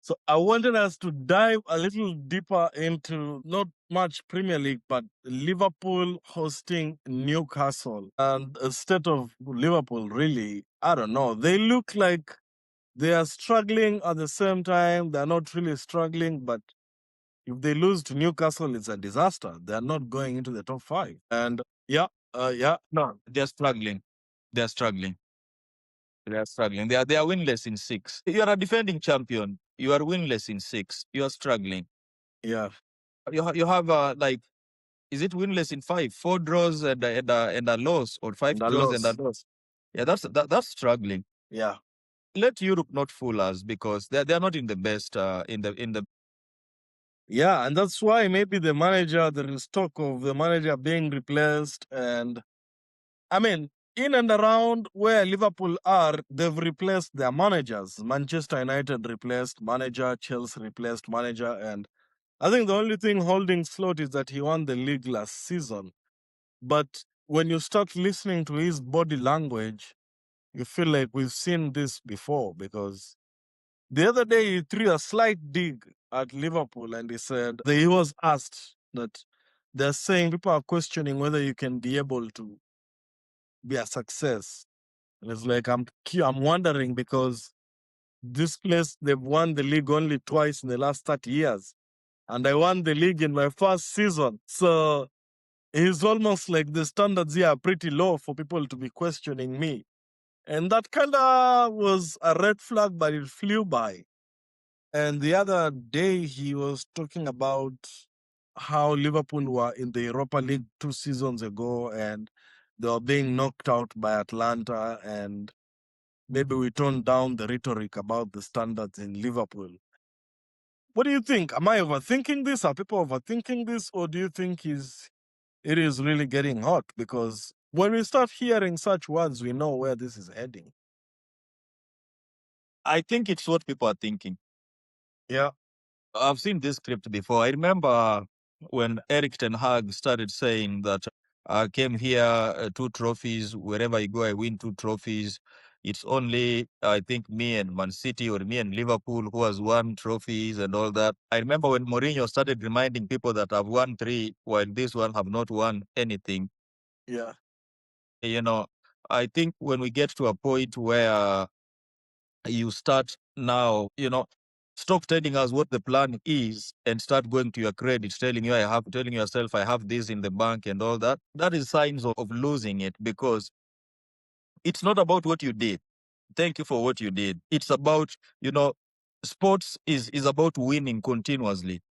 So I wanted us to dive a little deeper into not much Premier League, but Liverpool hosting Newcastle. And the state of Liverpool, really, I don't know. They look like they are struggling at the same time. They're not really struggling, but if they lose to Newcastle, it's a disaster. They're not going into the top five. And No, they're struggling. They're struggling. They're struggling. They are winless in 6. You are a defending champion. You are winless in 6. You are struggling. yeah, You have like, is it winless in 5? 4 draws and a loss, or 5 the draws and a loss. loss. Yeah, that's struggling. Yeah. Let Europe not fool us, because they're not in the best in the Yeah, and that's why maybe the manager, there is talk of the manager being replaced. And I mean, in and around where Liverpool are, they've replaced their managers. Manchester United replaced manager, Chelsea replaced manager. And I think the only thing holding Slot is that he won the league last season. But when you start listening to his body language, you feel like we've seen this before, because the other day he threw a slight dig at Liverpool and he said that he was asked that they're saying people are questioning whether you can be able to be a success. And it's like I'm wondering, because this place, they've won the league only twice in the last 30 years. And I won the league in my first season. So it's almost like the standards here are pretty low for people to be questioning me. And that kind of was a red flag, but it flew by. And the other day, he was talking about how Liverpool were in the Europa League 2 seasons ago and they were being knocked out by Atlanta. And maybe we toned down the rhetoric about the standards in Liverpool. What do you think? Am I overthinking this? Are people overthinking this? Or do you think it is really getting hot? Because when we start hearing such words, we know where this is heading. I think it's what people are thinking. Yeah. I've seen this script before. I remember when Eric Ten Hag started saying that I came here, 2 trophies. Wherever I go, I win 2 trophies. It's only, I think, me and Man City or me and Liverpool who has won trophies and all that. I remember when Mourinho started reminding people that I've won 3, while this one have not won anything. Yeah. You know, I think when we get to a point where you start now, stop telling us what the plan is and start going to your credit, telling yourself I have this in the bank and all that. That is signs of losing it, because it's not about what you did. Thank you for what you did. It's about, sports is about winning continuously.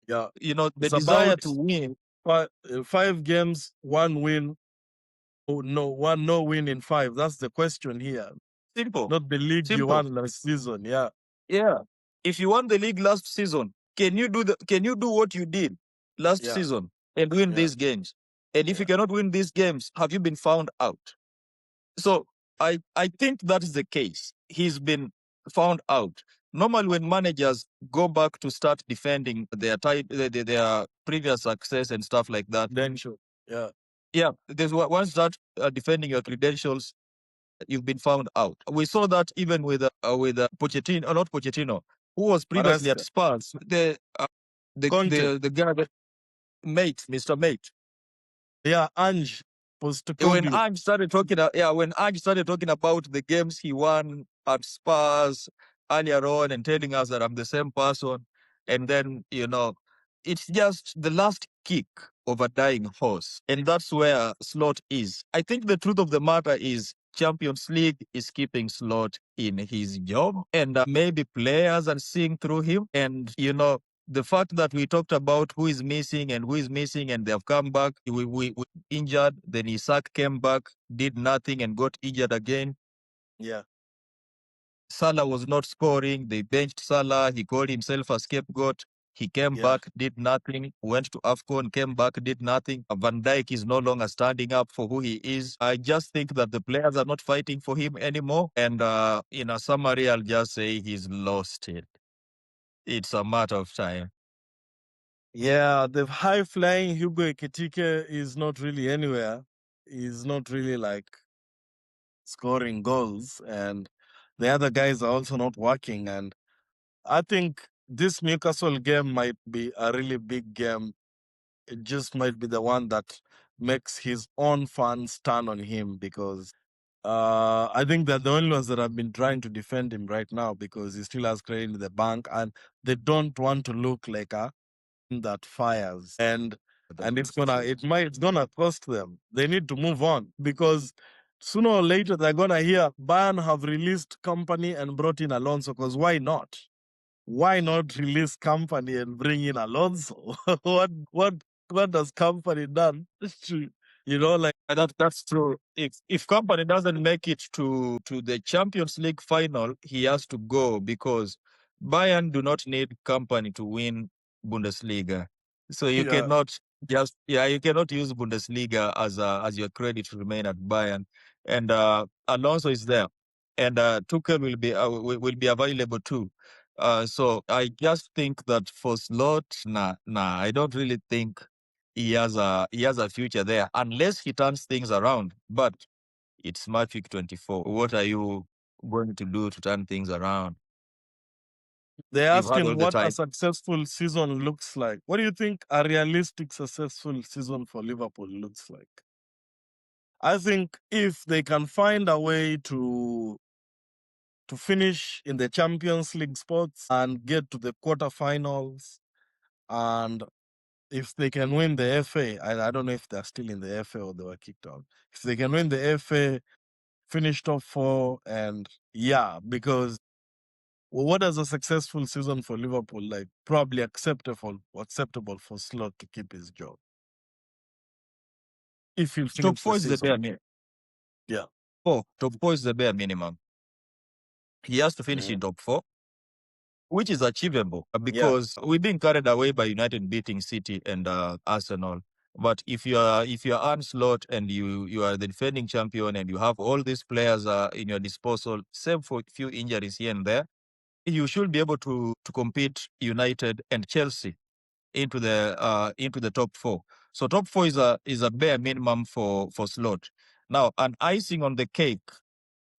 Yeah. The It's desire about to win. 5 games, 1 win. No win in 5. That's the question here. Simple. Not the league you Simple. won last season. Yeah. Yeah. If you won the league last season, can you do what you did last Yeah. season and win Yeah. these games? And if you Yeah. cannot win these games, have you been found out? So I think that is the case. He's been found out. Normally, when managers go back to start defending their previous success and stuff like that, Then sure. Yeah. yeah, there's once start defending your credentials, you've been found out. We saw that even with Pochettino, not Pochettino, who was previously at Maresca. Spurs. Conte. The guy that Mate, Mr. Mate. Yeah. Ange Postecoglou. When Ange started talking about the games he won at Spurs earlier on and telling us that I'm the same person, and then it's just the last kick of a dying horse, and that's where Slot is. I think the truth of the matter is Champions League is keeping Slot in his job, and maybe players are seeing through him, and the fact that we talked about who is missing and they have come back, we injured, then Isak came back, did nothing and got injured again. Yeah. Salah was not scoring. They benched Salah. He called himself a scapegoat. He came Yeah. back, did nothing, went to AFCON, came back, did nothing. Van Dijk is no longer standing up for who he is. I just think that the players are not fighting for him anymore. And in a summary, I'll just say he's lost it. It's a matter of time. Yeah. The high flying Hugo Ekitike is not really anywhere. He's not really like scoring goals. And the other guys are also not working. And I think this Newcastle game might be a really big game. It just might be the one that makes his own fans turn on him because I think they're the only ones that have been trying to defend him right now because he still has credit in the bank and they don't want to look like a that fires and it's gonna cost them. They need to move on because sooner or later they're gonna hear Bayern have released company and brought in Alonso because why not? Why not release company and bring in Alonso? what does company done to like That's true. If company doesn't make it to the Champions League final, he has to go because Bayern do not need company to win Bundesliga. So you yeah. cannot you cannot use Bundesliga as your credit to remain at Bayern. And Alonso is there, and Tuchel will be available too. So I just think that for Slot, I don't really think he has a future there unless he turns things around. But it's Match Week 24. What are you going to do to turn things around? They You've asked had all him the what a time. successful season looks like. What do you think a realistic successful season for Liverpool looks like? I think if they can find a way to finish in the Champions League spots and get to the quarterfinals, and if they can win the FA, I don't know if they're still in the FA or they were kicked out. If they can win the FA, finish top 4, and because what is a successful season for Liverpool like? Probably acceptable for Slot to keep his job if he'll Top finish the four is the bare season. minimum. Yeah. Top four is the bare minimum. He has to finish in top four, which is achievable because we're being carried away by United beating City and Arsenal. But if you're Arne Slot and you are the defending champion and you have all these players in your disposal, save for a few injuries here and there, you should be able to compete United and Chelsea into the top four. So top four is a bare minimum for Slot. Now, an icing on the cake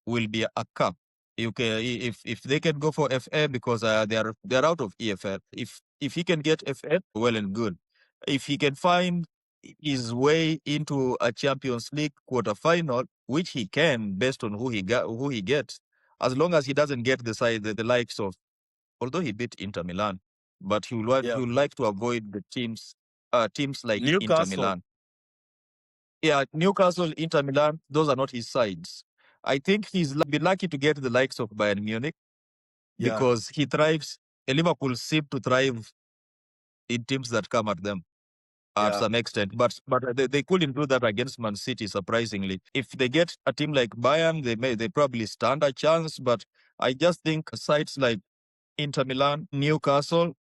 will be a cup. You can if they can go for FA because they're out of EFL. If he can get FA, well and good. If he can find his way into a Champions League quarterfinal, which he can based on who he gets, as long as he doesn't get the likes of, although he beat Inter Milan, but he would like to avoid the teams like Inter Newcastle. Milan. Yeah, Newcastle, Inter Milan, those are not his sides. I think he's be lucky to get the likes of Bayern Munich because he thrives. Liverpool seem to thrive in teams that come at them at some extent, but they couldn't do that against Man City. Surprisingly, if they get a team like Bayern, they probably stand a chance. But I just think sides like Inter Milan, Newcastle,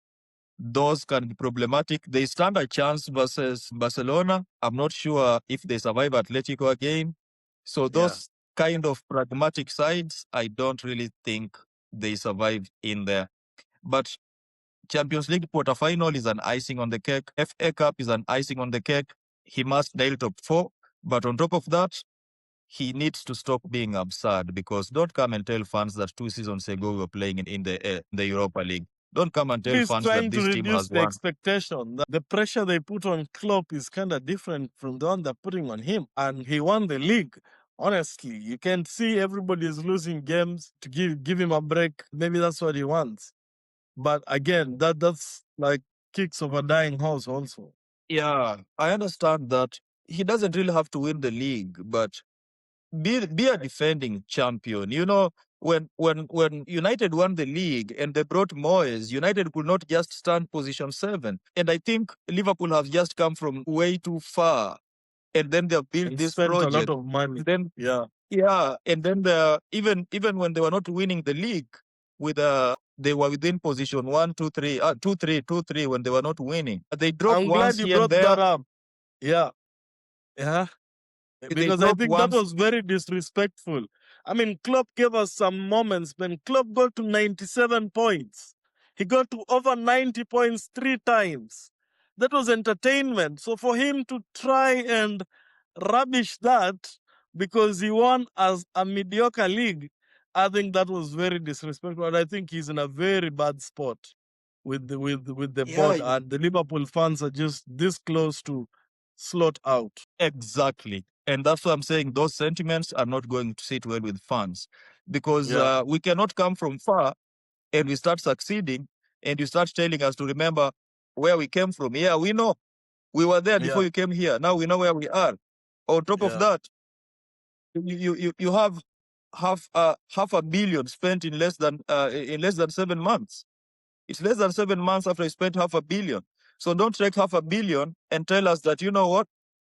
those can be problematic. They stand a chance versus Barcelona. I'm not sure if they survive Atletico again. So those kind of pragmatic sides, I don't really think they survive in there. But Champions League quarterfinal is an icing on the cake. FA Cup is an icing on the cake. He must nail top four. But on top of that, he needs to stop being absurd because don't come and tell fans that 2 seasons ago we were playing in the Europa League. Don't come and tell He's fans that trying to this team reduce has the won. expectation. The pressure they put on Klopp is kind of different from the one they're putting on him. And he won the league. Honestly, you can see everybody is losing games to give him a break. Maybe that's what he wants. But again, that's like kicks of a dying horse also. Yeah, I understand that he doesn't really have to win the league, but be a defending champion. You know, when United won the league and they brought Moyes, United could not just stand position 7. And I think Liverpool have just come from way too far. And then they've built And this spent a lot project. of money. Then and then even when they were not winning the league, they were within position 1, 2, 3, 2, 3, 2, 3 when they were not winning. They dropped I'm glad once you here and brought there. that up. Yeah. They Because I dropped think that once. was very disrespectful. I mean, Klopp gave us some moments when Klopp got to 97 points. He got to over 90 points 3 times. That was entertainment. So for him to try and rubbish that because he won as a mediocre league, I think that was very disrespectful, and I think he's in a very bad spot with the board, and the Liverpool fans are just this close to slot out. Exactly. And that's why I'm saying those sentiments are not going to sit well with fans because we cannot come from far and we start succeeding and you start telling us to remember where we came from. Yeah, we know. We were there before you came here. Now we know where we are. On top of that, you have half a billion spent in less than 7 months. It's less than 7 months after you spent half a billion. So don't take half a billion and tell us that, you know what,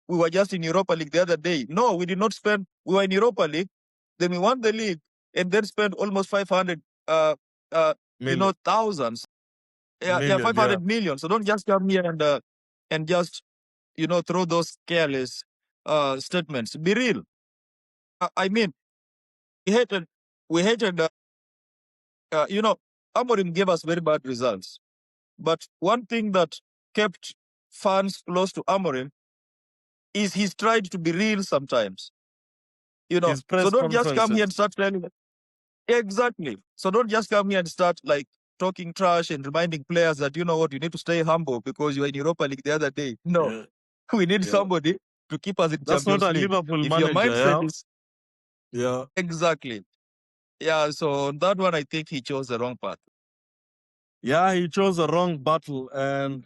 we were just in Europa League the other day. No, we did not spend. We were in Europa League, then we won the league, and then spent almost 500, thousands. Yeah, 500 million. So don't just come here and just throw those careless statements. Be real. I mean, we hated. Amorim gave us very bad results. But one thing that kept fans close to Amorim is he's tried to be real sometimes. His press So don't just come here conferences. and start telling. Exactly. So don't just come here and start like talking trash and reminding players that, you know what, you need to stay humble because you were in Europa League the other day. No, we need somebody to keep us in That's Champions not a League. Liverpool If your manager, mindset is yeah. exactly. Yeah, so on that one, I think he chose the wrong path. Yeah, he chose the wrong battle. And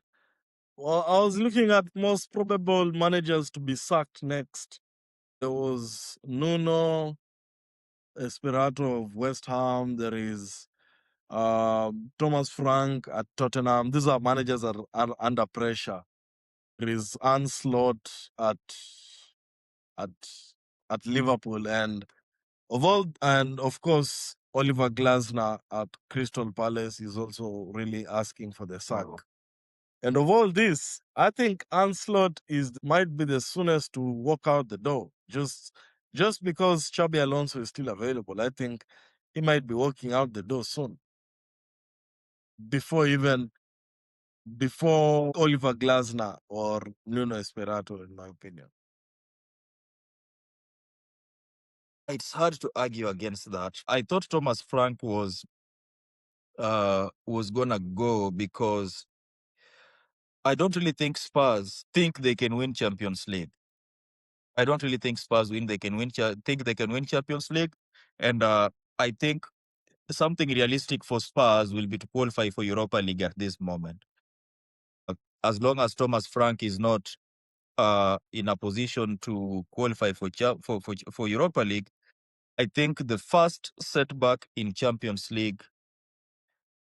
well, I was looking at most probable managers to be sacked next. There was Nuno Espirito of West Ham. There is Thomas Frank at Tottenham. These are managers that are under pressure. There is Arne Slot at Liverpool, and of course Oliver Glasner at Crystal Palace is also really asking for the sack. And of all this, I think Arne Slot might be the soonest to walk out the door. Just because Xabi Alonso is still available, I think he might be walking out the door soon. Before Oliver Glasner or Nuno Espirito, in my opinion. It's hard to argue against that. I thought Thomas Frank was gonna go because I don't really think Spurs think they can win Champions League. I don't really think Spurs think they can win Champions League, and I think something realistic for Spurs will be to qualify for Europa League at this moment. As long as Thomas Frank is not in a position to qualify for Europa League, I think the first setback in Champions League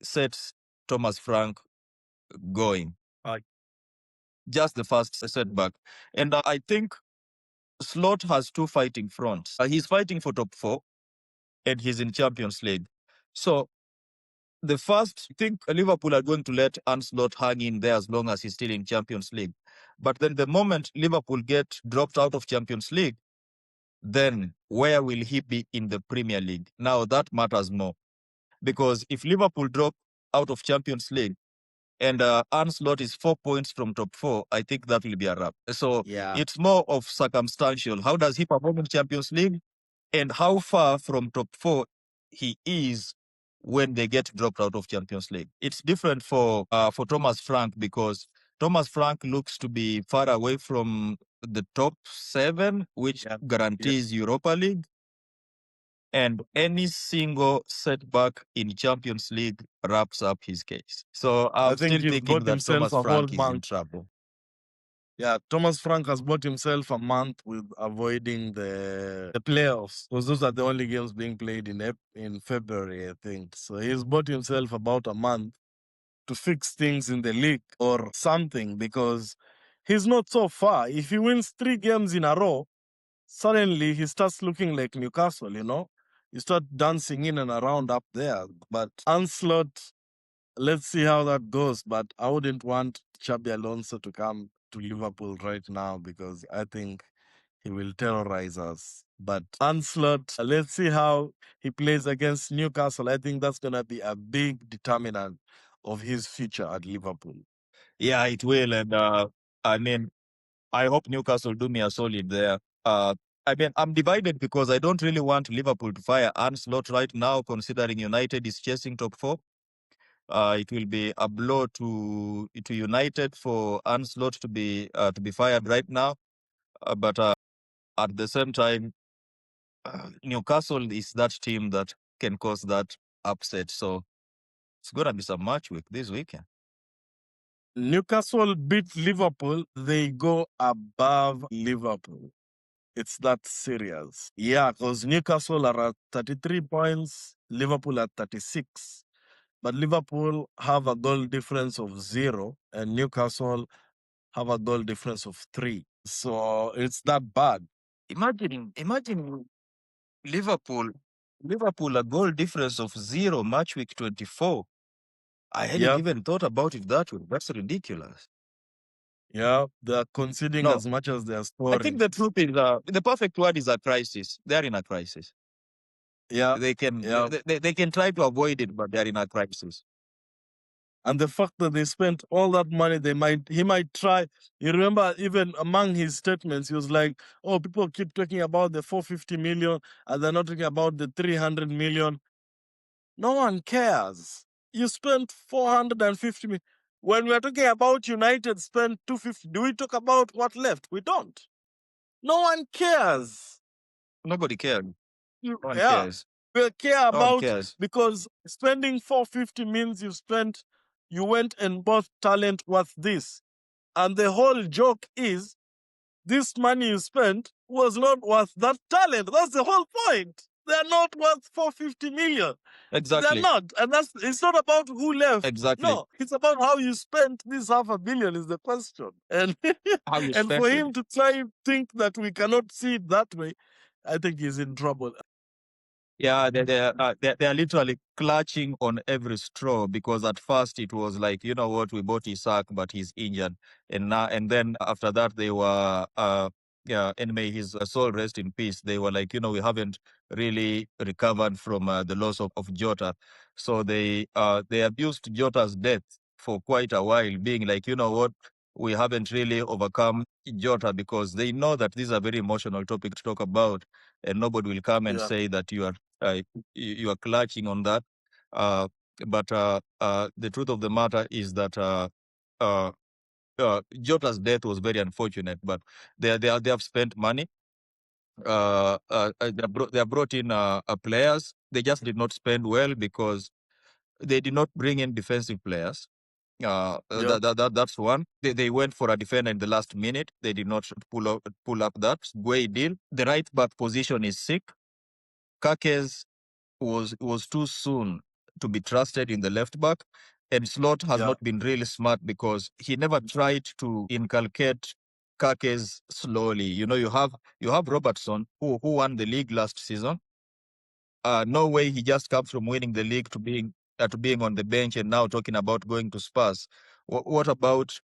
sets Thomas Frank going. Just the first setback. And I think Slot has two fighting fronts. He's fighting for top 4 and he's in Champions League. So the first thing, Liverpool are going to let Arne Slot hang in there as long as he's still in Champions League. But then the moment Liverpool get dropped out of Champions League, then where will he be in the Premier League? Now that matters more. Because if Liverpool drop out of Champions League and Arne Slot is 4 points from top 4, I think that will be a wrap. So it's more of circumstantial. How does he perform in Champions League and how far from top 4 he is when they get dropped out of Champions League? It's different for Thomas Frank because Thomas Frank looks to be far away from the top 7, which guarantees Europa League. And any single setback in Champions League wraps up his case. So I'm still thinking that Thomas Frank is in trouble. Yeah, Thomas Frank has bought himself a month with avoiding the playoffs, because those are the only games being played in February, I think. So he's bought himself about a month to fix things in the league or something, because he's not so far. If he wins 3 games in a row, suddenly he starts looking like Newcastle, You start dancing in and around up there. But Arne Slot, let's see how that goes. But I wouldn't want Xabi Alonso to come to Liverpool right now because I think he will terrorize us. But Arne Slot, let's see how he plays against Newcastle. I think that's going to be a big determinant of his future at Liverpool. Yeah, it will. And I mean, I hope Newcastle do me a solid there. I mean, I'm divided because I don't really want Liverpool to fire Arne Slot right now, considering United is chasing top four. It will be a blow to United for Arne Slot to be fired right now. But at the same time, Newcastle is that team that can cause that upset. So it's gonna be some match week this weekend. Newcastle beat Liverpool, they go above Liverpool. It's that serious. Yeah, because Newcastle are at 33 points, Liverpool at 36. But Liverpool have a goal difference of 0, and Newcastle have a goal difference of 3. So it's that bad. Imagine Liverpool a goal difference of 0 match week 24. I hadn't even thought about it that way. That's ridiculous. Yeah, they're conceding No, as much as they're scoring. I think the truth is the perfect word is a crisis. They're in a crisis. Yeah, They can they can try to avoid it, but they're in a crisis. And the fact that they spent all that money, he might try. You remember, even among his statements, he was like, "Oh, people keep talking about the 450 million, and they're not talking about the 300 million." No one cares. You spent 450 million. When we're talking about United spent 250, do we talk about what left? We don't. No one cares. Nobody cares. No one Yeah. cares. We care No one about, cares. because spending 450 means you went and bought talent worth this. And the whole joke is this money you spent was not worth that talent. That's the whole point. They're not worth 450 million. Exactly. They're not. And it's not about who left. Exactly. No, it's about how you spent this $500 million is the question. And How you and spent for it. him to try and think that we cannot see it that way, I think he's in trouble. Yeah, they are literally clutching on every straw, because at first it was like, you know what, we bought Isaac, but he's injured, and then after that they were yeah, and may his soul rest in peace. They were like, we haven't really recovered from the loss of Jota, so they abused Jota's death for quite a while, being like, you know what, we haven't really overcome Jota, because they know that this is a very emotional topic to talk about, and nobody will come and say that you are clutching on that. But the truth of the matter is that Jota's death was very unfortunate, but they have spent money. They have brought in players. They just did not spend well, because they did not bring in defensive players. That's one. They went for a defender in the last minute. They did not pull up that Guay deal. The right back position is sick. Kakes was too soon to be trusted in the left back, and Slot has not been really smart, because he never tried to inculcate Kakes slowly. You have Robertson, who won the league last season. No way he just comes from winning the league to being on the bench and now talking about going to Spurs. What about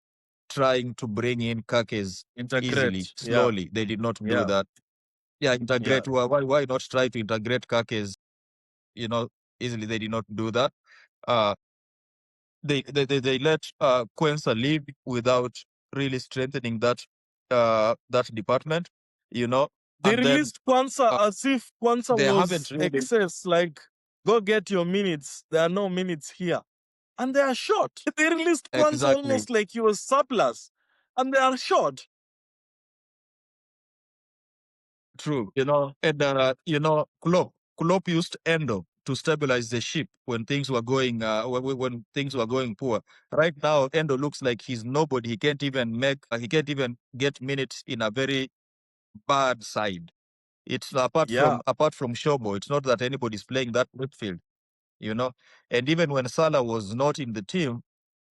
trying to bring in Kakes easily, slowly? They did not do that. Yeah, integrate. Why not try to integrate Kakes easily? They did not do that. They let Quensa leave without really strengthening that department. They released Kwanzaa as if Kwanzaa was really excess, like, go get your minutes. There are no minutes here. And they are short. They released Kwanzaa almost like he was surplus. And they are short. True. And Klopp used Endo to stabilize the ship when things were going when things were going poor. Right now, Endo looks like he's nobody. He can't even get minutes in a very bad side. It's apart from Shobo. It's not that anybody's playing that midfield, And even when Salah was not in the team,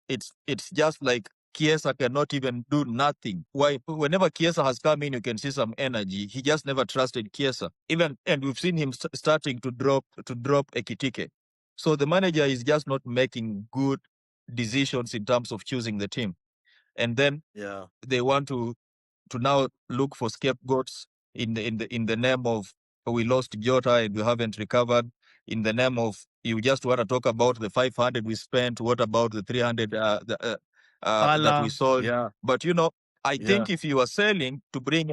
it's just like Chiesa cannot even do nothing. Why? Whenever Chiesa has come in, you can see some energy. He just never trusted Chiesa. And we've seen him starting to drop Ekitike. So the manager is just not making good decisions in terms of choosing the team. And then they want to now look for scapegoats in the name of, we lost Jota and we haven't recovered. In the name of, you just want to talk about the 500 we spent. What about the 300 that we sold? But I think if you are selling to bring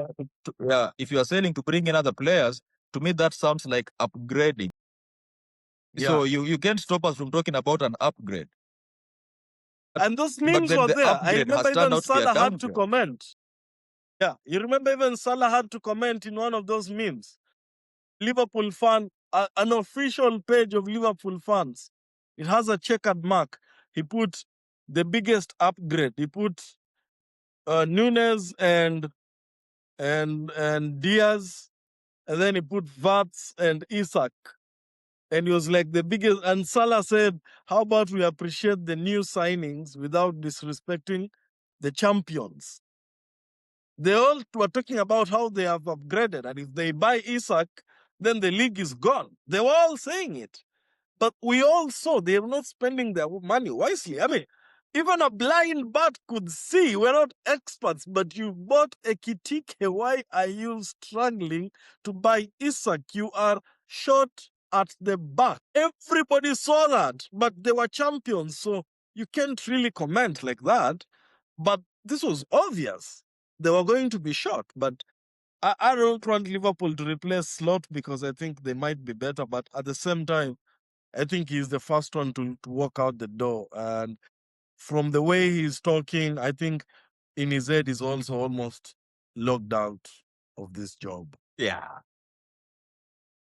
if you are selling to bring in other players, to me that sounds like upgrading. So you can't stop us from talking about an upgrade. And those But memes then were the there. I upgrade has remember turned even out to be a Salah had to downgrade. comment. Yeah, you remember even Salah had to comment in one of those memes. Liverpool fan, an official page of Liverpool fans. It has a checkered mark. He put the biggest upgrade. He put Nunes and Diaz, and then he put Vats and Isak. And he was like the biggest. And Salah said, "How about we appreciate the new signings without disrespecting the champions?" They all were talking about how they have upgraded, and if they buy Isak, then the league is gone. They were all saying it. But we all saw they are not spending their money wisely. I mean, even a blind bat could see. We're not experts, but you bought a Kitike. Why are you struggling to buy Isak? You are short at the back. Everybody saw that, but they were champions, so you can't really comment like that. But this was obvious. They were going to be short, but I don't want Liverpool to replace Slot because I think they might be better. But at the same time, I think he's the first one to walk out the door. And from the way he's talking, I think in his head he's also almost locked out of this job. Yeah.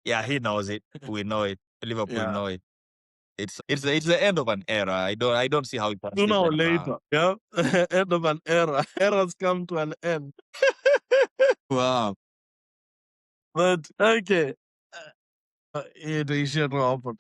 Yeah, he knows it. We know it. Liverpool know it. It's the end of an era. I don't see how it can Sooner or get later, back. yeah, end of an era. Era's come to an end. Wow. But okay. Itaishia hapo,